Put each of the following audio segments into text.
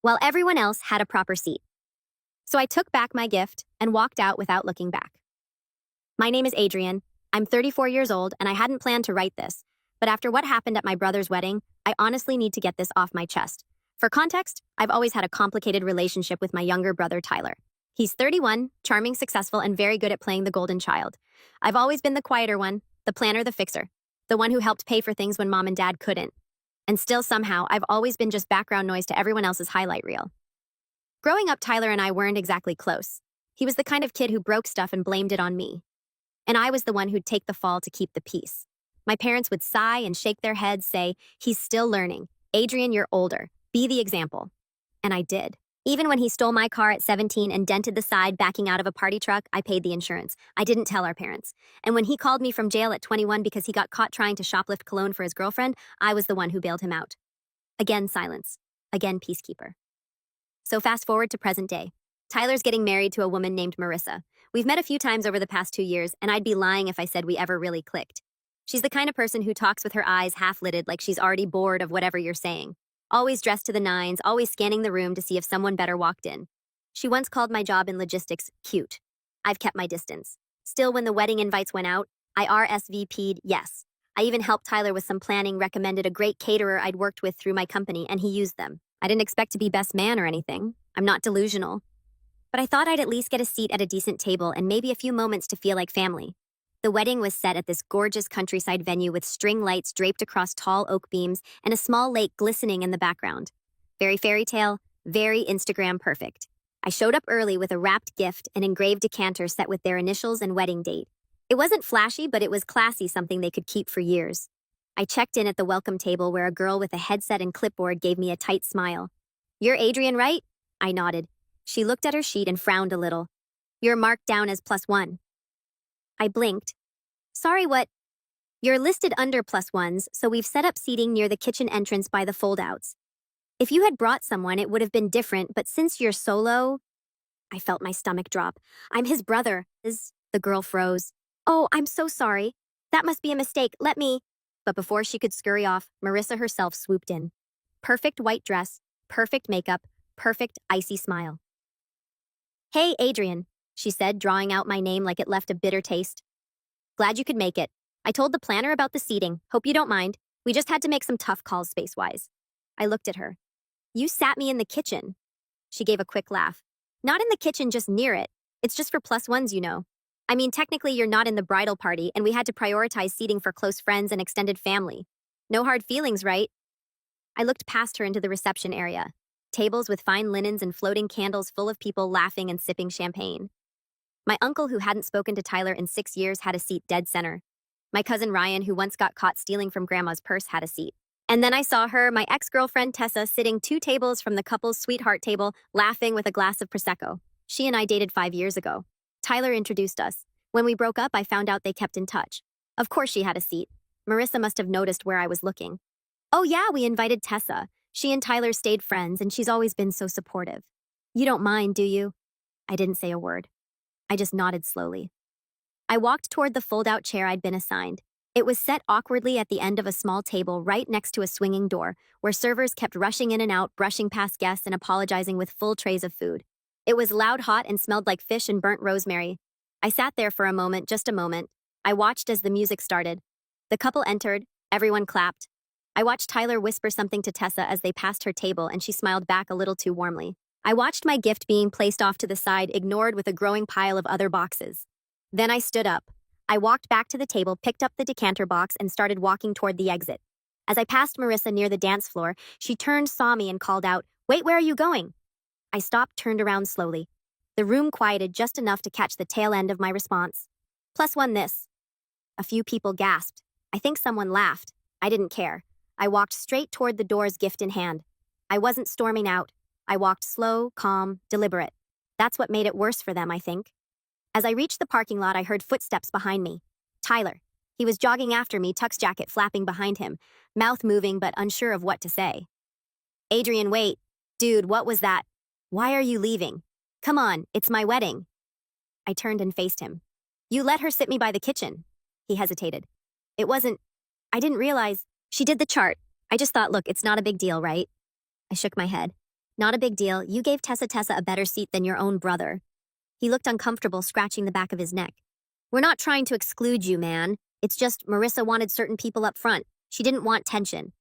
while everyone else had a proper seat. So I took back my gift and walked out without looking back. My name is Adrian. I'm 34 years old, and I hadn't planned to write this. But after what happened at my brother's wedding, I honestly need to get this off my chest. For context, I've always had a complicated relationship with my younger brother, Tyler. He's 31, charming, successful, and very good at playing the golden child. I've always been the quieter one, the planner, the fixer, the one who helped pay for things when mom and dad couldn't. And still, somehow, I've always been just background noise to everyone else's highlight reel. Growing up, Tyler and I weren't exactly close. He was the kind of kid who broke stuff and blamed it on me. And I was the one who'd take the fall to keep the peace. My parents would sigh and shake their heads, say, "He's still learning. Adrian, you're older. Be the example." And I did. Even when he stole my car at 17 and dented the side backing out of a party truck, I paid the insurance. I didn't tell our parents. And when he called me from jail at 21 because he got caught trying to shoplift cologne for his girlfriend, I was the one who bailed him out. Again, silence. Again, peacekeeper. So fast forward to present day. Tyler's getting married to a woman named Marissa. We've met a few times over the past 2 years, and I'd be lying if I said we ever really clicked. She's the kind of person who talks with her eyes half-lidded like she's already bored of whatever you're saying. Always dressed to the nines, always scanning the room to see if someone better walked in. She once called my job in logistics cute. I've kept my distance. Still, when the wedding invites went out, I RSVP'd yes. I even helped Tyler with some planning, recommended a great caterer I'd worked with through my company, and he used them. I didn't expect to be best man or anything. I'm not delusional. But I thought I'd at least get a seat at a decent table and maybe a few moments to feel like family. The wedding was set at this gorgeous countryside venue with string lights draped across tall oak beams and a small lake glistening in the background. Very fairy tale, very Instagram perfect. I showed up early with a wrapped gift, an engraved decanter set with their initials and wedding date. It wasn't flashy, but it was classy, something they could keep for years. I checked in at the welcome table where a girl with a headset and clipboard gave me a tight smile. "You're Adrian, right?" I nodded. She looked at her sheet and frowned a little. "You're marked down as +1. I blinked. "Sorry, what?" "You're listed under +1s, so we've set up seating near the kitchen entrance by the foldouts. If you had brought someone, it would have been different, but since you're solo..." I felt my stomach drop. "I'm his brother." The girl froze. "Oh, I'm so sorry. That must be a mistake. Let me..." But before she could scurry off, Marissa herself swooped in. Perfect white dress, perfect makeup, perfect icy smile. "Hey, Adrian," she said, drawing out my name like it left a bitter taste. "Glad you could make it. I told the planner about the seating. Hope you don't mind. We just had to make some tough calls space-wise." I looked at her. "You sat me in the kitchen." She gave a quick laugh. "Not in the kitchen, just near it. It's just for +1s, you know. I mean, technically you're not in the bridal party, and we had to prioritize seating for close friends and extended family. No hard feelings, right?" I looked past her into the reception area. Tables with fine linens and floating candles full of people laughing and sipping champagne. My uncle, who hadn't spoken to Tyler in 6 years, had a seat dead center. My cousin Ryan, who once got caught stealing from Grandma's purse, had a seat. And then I saw her, my ex-girlfriend Tessa, sitting 2 tables from the couple's sweetheart table, laughing with a glass of Prosecco. She and I dated 5 years ago. Tyler introduced us. When we broke up, I found out they kept in touch. Of course she had a seat. Marissa must have noticed where I was looking. "Oh yeah, we invited Tessa. She and Tyler stayed friends, and she's always been so supportive. You don't mind, do you?" I didn't say a word. I just nodded slowly. I walked toward the fold-out chair I'd been assigned. It was set awkwardly at the end of a small table right next to a swinging door, where servers kept rushing in and out, brushing past guests and apologizing with full trays of food. It was loud, hot, and smelled like fish and burnt rosemary. I sat there for a moment, just a moment. I watched as the music started. The couple entered. Everyone clapped. I watched Tyler whisper something to Tessa as they passed her table, and she smiled back a little too warmly. I watched my gift being placed off to the side, ignored with a growing pile of other boxes. Then I stood up. I walked back to the table, picked up the decanter box, and started walking toward the exit. As I passed Marissa near the dance floor, she turned, saw me, and called out, "Wait, where are you going?" I stopped, turned around slowly. The room quieted just enough to catch the tail end of my response. "+1 this." A few people gasped. I think someone laughed. I didn't care. I walked straight toward the doors, gift in hand. I wasn't storming out. I walked slow, calm, deliberate. That's what made it worse for them, I think. As I reached the parking lot, I heard footsteps behind me. Tyler. He was jogging after me, tux jacket flapping behind him, mouth moving but unsure of what to say. "Adrian, wait. Dude, what was that? Why are you leaving? Come on, it's my wedding." I turned and faced him. "You let her sit me by the kitchen." He hesitated. I didn't realize. She did the chart. I just thought, look, it's not a big deal, right?" I shook my head. Not a big deal. You gave Tessa a better seat than your own brother. He looked uncomfortable, scratching the back of his neck. We're not trying to exclude you, man. It's just Marissa wanted certain people up front. She didn't want tension.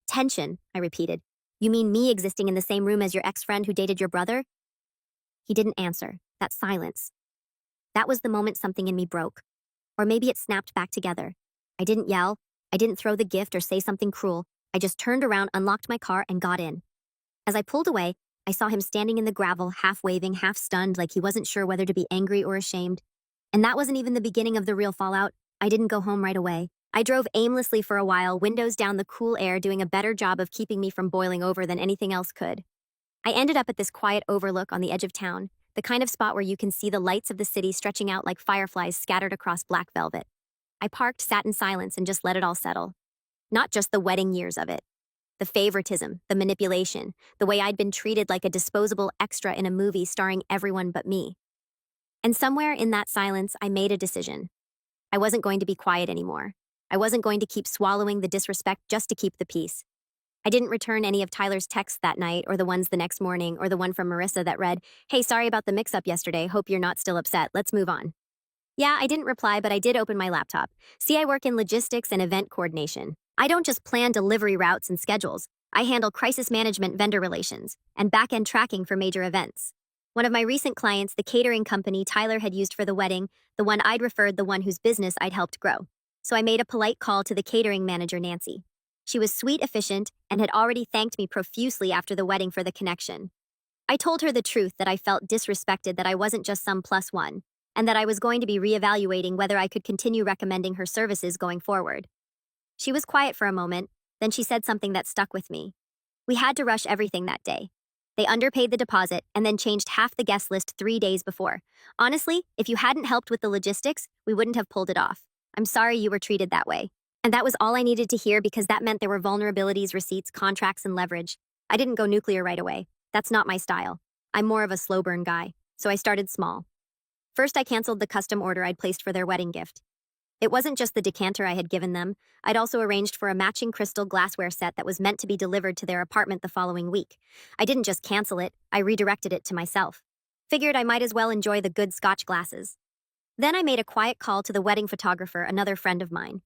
Tension, I repeated. You mean me existing in the same room as your ex-friend who dated your brother? He didn't answer. That silence. That was the moment something in me broke. Or maybe it snapped back together. I didn't yell. I didn't throw the gift or say something cruel. I just turned around, unlocked my car, and got in. As I pulled away, I saw him standing in the gravel, half waving, half stunned, like he wasn't sure whether to be angry or ashamed. And that wasn't even the beginning of the real fallout. I didn't go home right away. I drove aimlessly for a while, windows down, the cool air doing a better job of keeping me from boiling over than anything else could. I ended up at this quiet overlook on the edge of town, the kind of spot where you can see the lights of the city stretching out like fireflies scattered across black velvet. I parked, sat in silence, and just let it all settle. Not just the wedding years of it. The favoritism, the manipulation, the way I'd been treated like a disposable extra in a movie starring everyone but me. And somewhere in that silence, I made a decision. I wasn't going to be quiet anymore. I wasn't going to keep swallowing the disrespect just to keep the peace. I didn't return any of Tyler's texts that night, or the ones the next morning, or the one from Marissa that read, "Hey, sorry about the mix-up yesterday. Hope you're not still upset. Let's move on." Yeah, I didn't reply, but I did open my laptop. See, I work in logistics and event coordination. I don't just plan delivery routes and schedules. I handle crisis management, vendor relations, and back-end tracking for major events. One of my recent clients, the catering company Tyler had used for the wedding, the one I'd referred, the one whose business I'd helped grow. So I made a polite call to the catering manager, Nancy. She was sweet, efficient, and had already thanked me profusely after the wedding for the connection. I told her the truth, that I felt disrespected, that I wasn't just some plus one, and that I was going to be reevaluating whether I could continue recommending her services going forward. She was quiet for a moment, then she said something that stuck with me. We had to rush everything that day. They underpaid the deposit and then changed half the guest list 3 days before. Honestly, if you hadn't helped with the logistics, we wouldn't have pulled it off. I'm sorry you were treated that way. And that was all I needed to hear, because that meant there were vulnerabilities, receipts, contracts, and leverage. I didn't go nuclear right away. That's not my style. I'm more of a slow burn guy, so I started small. First, I canceled the custom order I'd placed for their wedding gift. It wasn't just the decanter I had given them. I'd also arranged for a matching crystal glassware set that was meant to be delivered to their apartment the following week. I didn't just cancel it, I redirected it to myself. Figured I might as well enjoy the good Scotch glasses. Then I made a quiet call to the wedding photographer, another friend of mine.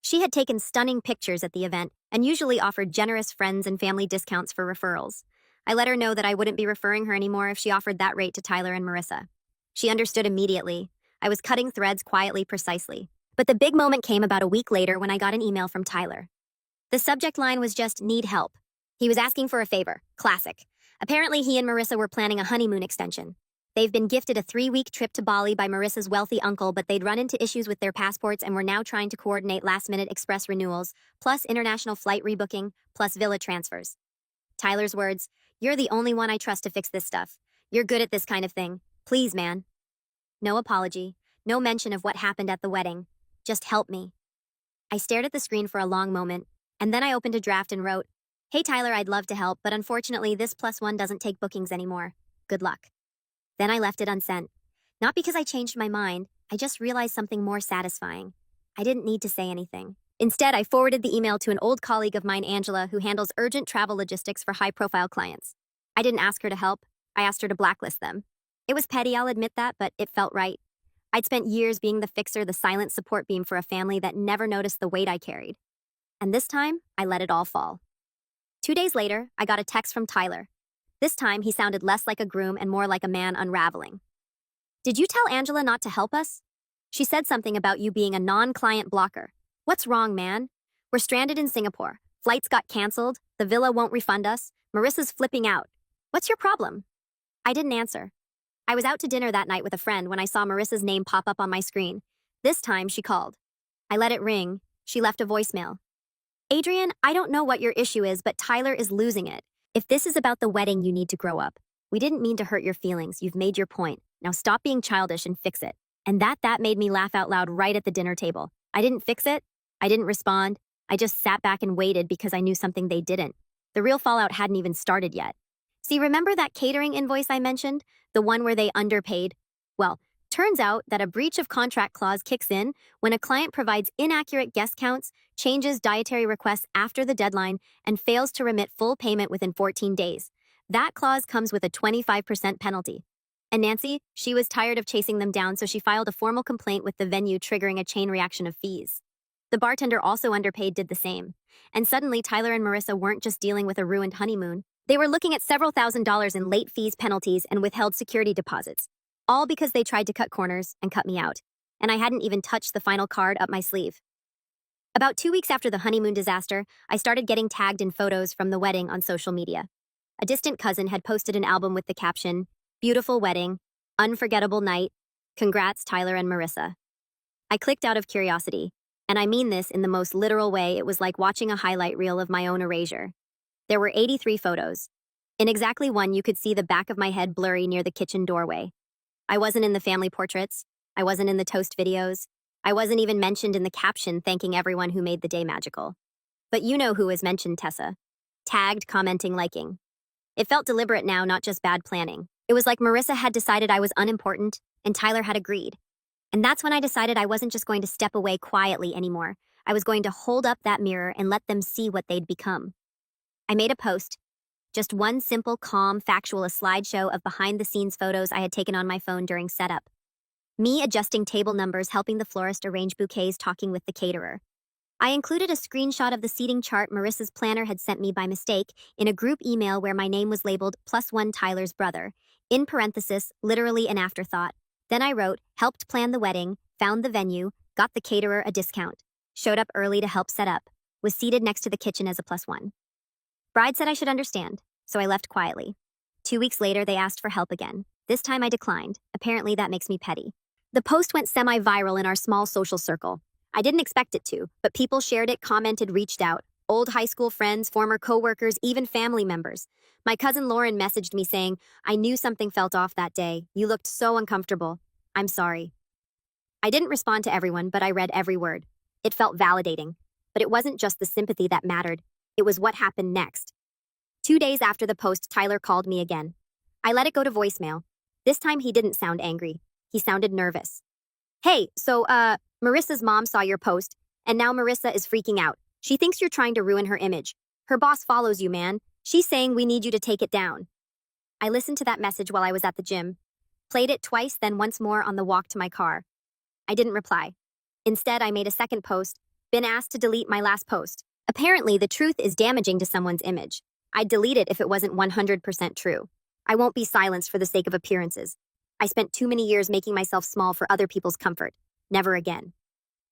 She had taken stunning pictures at the event and usually offered generous friends and family discounts for referrals. I let her know that I wouldn't be referring her anymore if she offered that rate to Tyler and Marissa. She understood immediately. I was cutting threads quietly, precisely. But the big moment came about a week later when I got an email from Tyler. The subject line was just, "Need help." He was asking for a favor. Classic. Apparently he and Marissa were planning a honeymoon extension. They've been gifted a 3-week trip to Bali by Marissa's wealthy uncle, but they'd run into issues with their passports and were now trying to coordinate last-minute express renewals, plus international flight rebooking, plus villa transfers. Tyler's words, "You're the only one I trust to fix this stuff. You're good at this kind of thing. Please, man." No apology, no mention of what happened at the wedding. Just help me. I stared at the screen for a long moment, and then I opened a draft and wrote, "Hey Tyler, I'd love to help, but unfortunately this +1 doesn't take bookings anymore. Good luck." Then I left it unsent. Not because I changed my mind, I just realized something more satisfying. I didn't need to say anything. Instead, I forwarded the email to an old colleague of mine, Angela, who handles urgent travel logistics for high-profile clients. I didn't ask her to help. I asked her to blacklist them. It was petty, I'll admit that, but it felt right. I'd spent years being the fixer, the silent support beam for a family that never noticed the weight I carried. And this time, I let it all fall. 2 days later, I got a text from Tyler. This time, he sounded less like a groom and more like a man unraveling. "Did you tell Angela not to help us? She said something about you being a non-client blocker. What's wrong, man? We're stranded in Singapore. Flights got canceled. The villa won't refund us. Marissa's flipping out. What's your problem?" I didn't answer. I was out to dinner that night with a friend when I saw Marissa's name pop up on my screen. This time, she called. I let it ring. She left a voicemail. "Adrian, I don't know what your issue is, but Tyler is losing it. If this is about the wedding, you need to grow up. We didn't mean to hurt your feelings. You've made your point. Now stop being childish and fix it." And that made me laugh out loud right at the dinner table. I didn't fix it. I didn't respond. I just sat back and waited because I knew something they didn't. The real fallout hadn't even started yet. See, remember that catering invoice I mentioned? The one where they underpaid? Well, turns out that a breach of contract clause kicks in when a client provides inaccurate guest counts, changes dietary requests after the deadline, and fails to remit full payment within 14 days. That clause comes with a 25% penalty. And Nancy, she was tired of chasing them down, so she filed a formal complaint with the venue, triggering a chain reaction of fees. The bartender, also underpaid, did the same. And suddenly, Tyler and Marissa weren't just dealing with a ruined honeymoon. They were looking at several $1,000s in late fees, penalties, and withheld security deposits. All because they tried to cut corners and cut me out. And I hadn't even touched the final card up my sleeve. About 2 weeks after the honeymoon disaster, I started getting tagged in photos from the wedding on social media. A distant cousin had posted an album with the caption, "Beautiful wedding, unforgettable night, congrats Tyler and Marissa." I clicked out of curiosity, and I mean this in the most literal way. It was like watching a highlight reel of my own erasure. There were 83 photos. In exactly one, you could see the back of my head blurry near the kitchen doorway. I wasn't in the family portraits. I wasn't in the toast videos. I wasn't even mentioned in the caption thanking everyone who made the day magical. But you know who was mentioned, Tessa. Tagged, commenting, liking. It felt deliberate now, not just bad planning. It was like Marissa had decided I was unimportant, and Tyler had agreed. And that's when I decided I wasn't just going to step away quietly anymore. I was going to hold up that mirror and let them see what they'd become. I made a post. Just one simple, calm, factual, a slideshow of behind-the-scenes photos I had taken on my phone during setup. Me adjusting table numbers, helping the florist arrange bouquets, talking with the caterer. I included a screenshot of the seating chart Marissa's planner had sent me by mistake in a group email where my name was labeled +1 Tyler's brother, in parenthesis, literally an afterthought. Then I wrote, helped plan the wedding, found the venue, got the caterer a discount, showed up early to help set up, was seated next to the kitchen as a +1. Bride said I should understand, so I left quietly. 2 weeks later, they asked for help again. This time I declined. Apparently that makes me petty. The post went semi-viral in our small social circle. I didn't expect it to, but people shared it, commented, reached out. Old high school friends, former coworkers, even family members. My cousin Lauren messaged me saying, "I knew something felt off that day. You looked so uncomfortable. I'm sorry." I didn't respond to everyone, but I read every word. It felt validating. But it wasn't just the sympathy that mattered. It was what happened next. 2 days after the post, Tyler called me again. I let it go to voicemail. This time he didn't sound angry. He sounded nervous. "Hey, so, Marissa's mom saw your post, and now Marissa is freaking out. She thinks you're trying to ruin her image. Her boss follows you, man. She's saying we need you to take it down." I listened to that message while I was at the gym, played it twice, then once more on the walk to my car. I didn't reply. Instead, I made a second post, been asked to delete my last post. Apparently, the truth is damaging to someone's image. I'd delete it if it wasn't 100% true. I won't be silenced for the sake of appearances. I spent too many years making myself small for other people's comfort. Never again.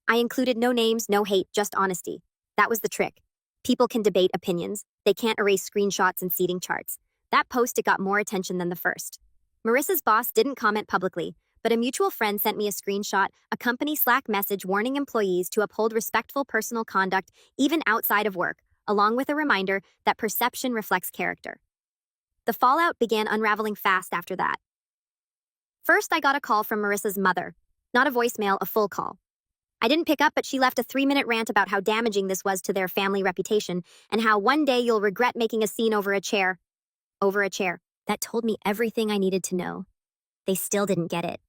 I included no names, no hate, just honesty. That was the trick. People can debate opinions. They can't erase screenshots and seating charts. That post, it got more attention than the first. Marissa's boss didn't comment publicly, but a mutual friend sent me a screenshot, a company Slack message warning employees to uphold respectful personal conduct even outside of work, along with a reminder that perception reflects character. The fallout began unraveling fast after that. First, I got a call from Marissa's mother. Not a voicemail, a full call. I didn't pick up, but she left a 3-minute rant about how damaging this was to their family reputation and how one day you'll regret making a scene over a chair. Over a chair. That told me everything I needed to know. They still didn't get it.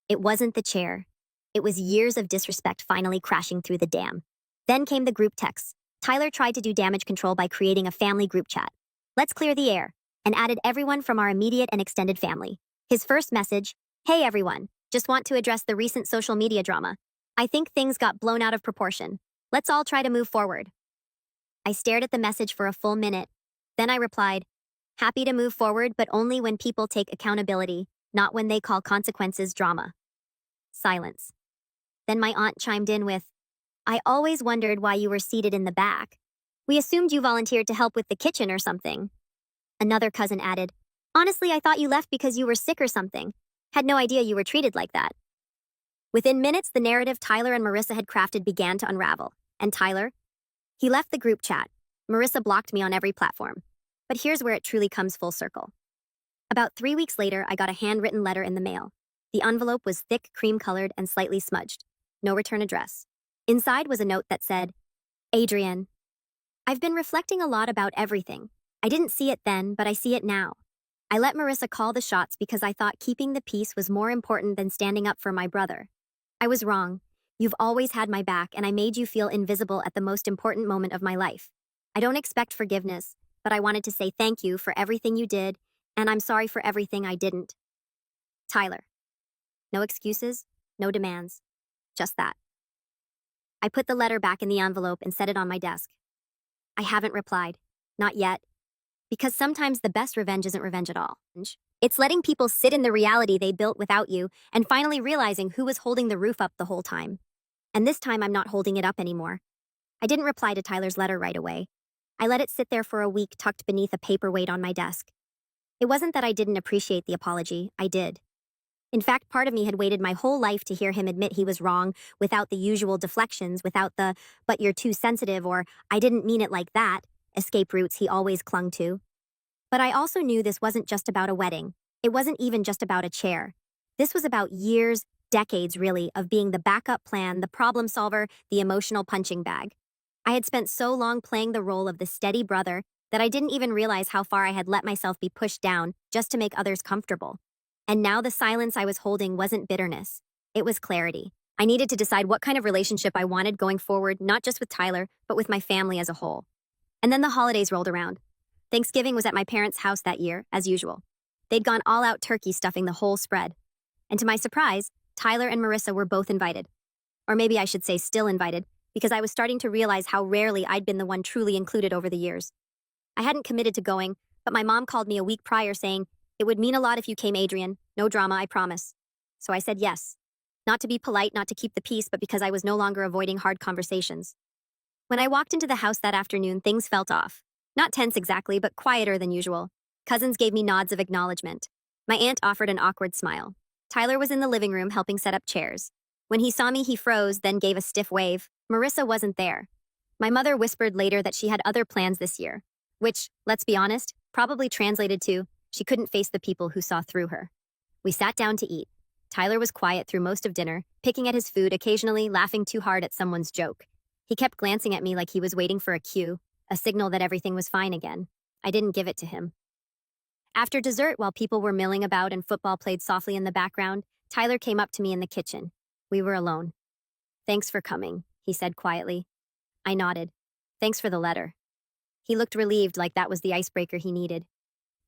It wasn't the chair. It was years of disrespect finally crashing through the dam. Then came the group texts. Tyler tried to do damage control by creating a family group chat. "Let's clear the air," and added everyone from our immediate and extended family. His first message, "Hey everyone, just want to address the recent social media drama. I think things got blown out of proportion. Let's all try to move forward." I stared at the message for a full minute. Then I replied, "Happy to move forward, but only when people take accountability, not when they call consequences drama." Silence. Then my aunt chimed in with, "I always wondered why you were seated in the back. We assumed you volunteered to help with the kitchen or something." Another cousin added, "Honestly, I thought you left because you were sick or something. Had no idea you were treated like that." Within minutes, the narrative Tyler and Marissa had crafted began to unravel. And Tyler? He left the group chat. Marissa blocked me on every platform. But here's where it truly comes full circle. About 3 weeks later, I got a handwritten letter in the mail. The envelope was thick, cream-colored, and slightly smudged. No return address. Inside was a note that said, "Adrian, I've been reflecting a lot about everything. I didn't see it then, but I see it now. I let Marissa call the shots because I thought keeping the peace was more important than standing up for my brother. I was wrong. You've always had my back, and I made you feel invisible at the most important moment of my life. I don't expect forgiveness, but but I wanted to say thank you for everything you did, and I'm sorry for everything I didn't. Tyler. No excuses, no demands. Just that. I put the letter back in the envelope and set it on my desk. I haven't replied. Not yet. Because sometimes the best revenge isn't revenge at all. It's letting people sit in the reality they built without you and finally realizing who was holding the roof up the whole time. And this time I'm not holding it up anymore. I didn't reply to Tyler's letter right away. I let it sit there for a week tucked beneath a paperweight on my desk. It wasn't that I didn't appreciate the apology, I did. In fact, part of me had waited my whole life to hear him admit he was wrong without the usual deflections, without the, but you're too sensitive or I didn't mean it like that, escape routes he always clung to. But I also knew this wasn't just about a wedding. It wasn't even just about a chair. This was about years, decades really, of being the backup plan, the problem solver, the emotional punching bag. I had spent so long playing the role of the steady brother that I didn't even realize how far I had let myself be pushed down just to make others comfortable. And now the silence I was holding wasn't bitterness. It was clarity. I needed to decide what kind of relationship I wanted going forward, not just with Tyler, but with my family as a whole. And then the holidays rolled around. Thanksgiving was at my parents' house that year, as usual. They'd gone all-out turkey stuffing the whole spread. And to my surprise, Tyler and Marissa were both invited. Or maybe I should say still invited, because I was starting to realize how rarely I'd been the one truly included over the years. I hadn't committed to going, but my mom called me a week prior saying, "It would mean a lot if you came, Adrian. No drama, I promise." So I said yes. Not to be polite, not to keep the peace, but because I was no longer avoiding hard conversations. When I walked into the house that afternoon, things felt off. Not tense exactly, but quieter than usual. Cousins gave me nods of acknowledgement. My aunt offered an awkward smile. Tyler was in the living room helping set up chairs. When he saw me, he froze, then gave a stiff wave. Marissa wasn't there. My mother whispered later that she had other plans this year, which, let's be honest, probably translated to, she couldn't face the people who saw through her. We sat down to eat. Tyler was quiet through most of dinner, picking at his food, occasionally laughing too hard at someone's joke. He kept glancing at me like he was waiting for a cue, a signal that everything was fine again. I didn't give it to him. After dessert, while people were milling about and football played softly in the background, Tyler came up to me in the kitchen. We were alone. "Thanks for coming," he said quietly. I nodded. "Thanks for the letter." He looked relieved, like that was the icebreaker he needed.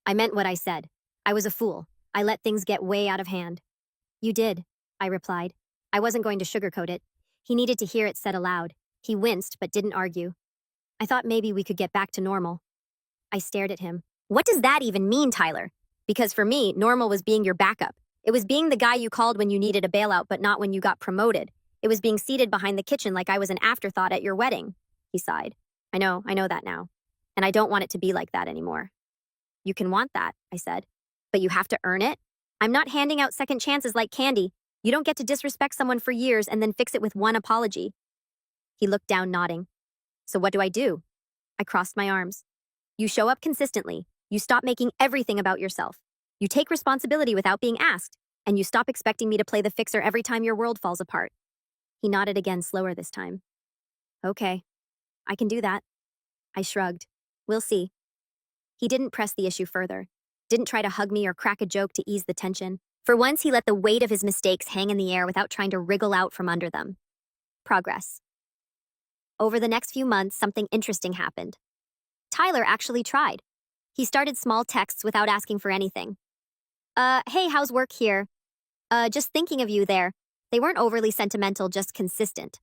I meant what I said. I was a fool. I let things get way out of hand. "You did," I replied. I wasn't going to sugarcoat it. He needed to hear it said aloud. He winced, but didn't argue. "I thought maybe we could get back to normal." I stared at him. "What does that even mean, Tyler?" Because for me, normal was being your backup. It was being the guy you called when you needed a bailout, but not when you got promoted. It was being seated behind the kitchen like I was an afterthought at your wedding. He sighed. I know that now. And I don't want it to be like that anymore." "You can want that," I said. "But you have to earn it. I'm not handing out second chances like candy. You don't get to disrespect someone for years and then fix it with one apology." He looked down, nodding. "So what do I do?" I crossed my arms. "You show up consistently. You stop making everything about yourself. You take responsibility without being asked. And you stop expecting me to play the fixer every time your world falls apart." He nodded again, slower this time. "Okay, I can do that." I shrugged. "We'll see." He didn't press the issue further. Didn't try to hug me or crack a joke to ease the tension. For once, he let the weight of his mistakes hang in the air without trying to wriggle out from under them. Progress. Over the next few months, something interesting happened. Tyler actually tried. He started small texts without asking for anything. Hey, how's work here? Just thinking of you there." They weren't overly sentimental, just consistent.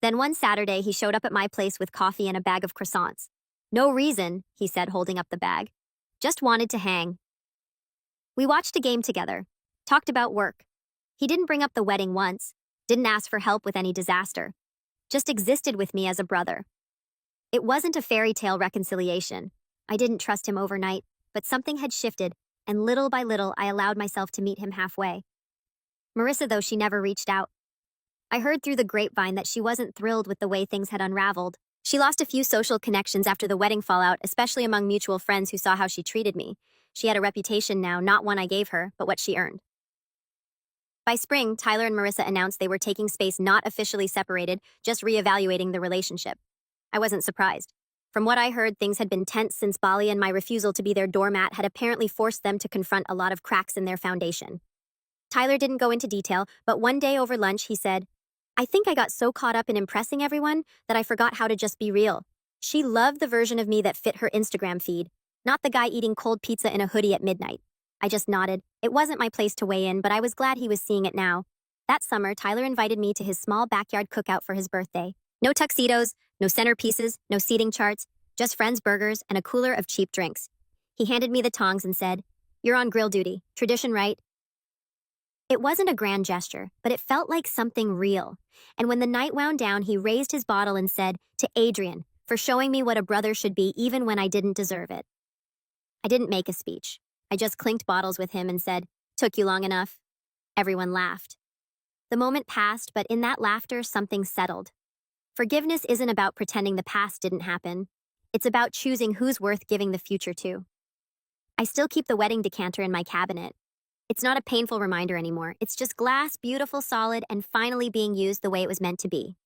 Then one Saturday, he showed up at my place with coffee and a bag of croissants. "No reason," he said, holding up the bag. "Just wanted to hang." We watched a game together, talked about work. He didn't bring up the wedding once, didn't ask for help with any disaster, just existed with me as a brother. It wasn't a fairy tale reconciliation. I didn't trust him overnight, but something had shifted, and little by little I allowed myself to meet him halfway. Marissa, though, she never reached out. I heard through the grapevine that she wasn't thrilled with the way things had unraveled. She lost a few social connections after the wedding fallout, especially among mutual friends who saw how she treated me. She had a reputation now, not one I gave her, but what she earned. By spring, Tyler and Marissa announced they were taking space, not officially separated, just reevaluating the relationship. I wasn't surprised. From what I heard, things had been tense since Bali, and my refusal to be their doormat had apparently forced them to confront a lot of cracks in their foundation. Tyler didn't go into detail, but one day over lunch he said, "I think I got so caught up in impressing everyone that I forgot how to just be real. She loved the version of me that fit her Instagram feed, not the guy eating cold pizza in a hoodie at midnight. I just nodded. It wasn't my place to weigh in, but I was glad he was seeing it now. That summer, Tyler invited me to his small backyard cookout for his birthday. No tuxedos, no centerpieces, no seating charts, just friends' burgers and a cooler of cheap drinks. He handed me the tongs and said, "You're on grill duty. Tradition, right?" It wasn't a grand gesture, but it felt like something real. And when the night wound down, he raised his bottle and said, "To Adrian, for showing me what a brother should be even when I didn't deserve it." I didn't make a speech. I just clinked bottles with him and said, "Took you long enough." Everyone laughed. The moment passed, but in that laughter, something settled. Forgiveness isn't about pretending the past didn't happen. It's about choosing who's worth giving the future to. I still keep the wedding decanter in my cabinet. It's not a painful reminder anymore. It's just glass, beautiful, solid, and finally being used the way it was meant to be.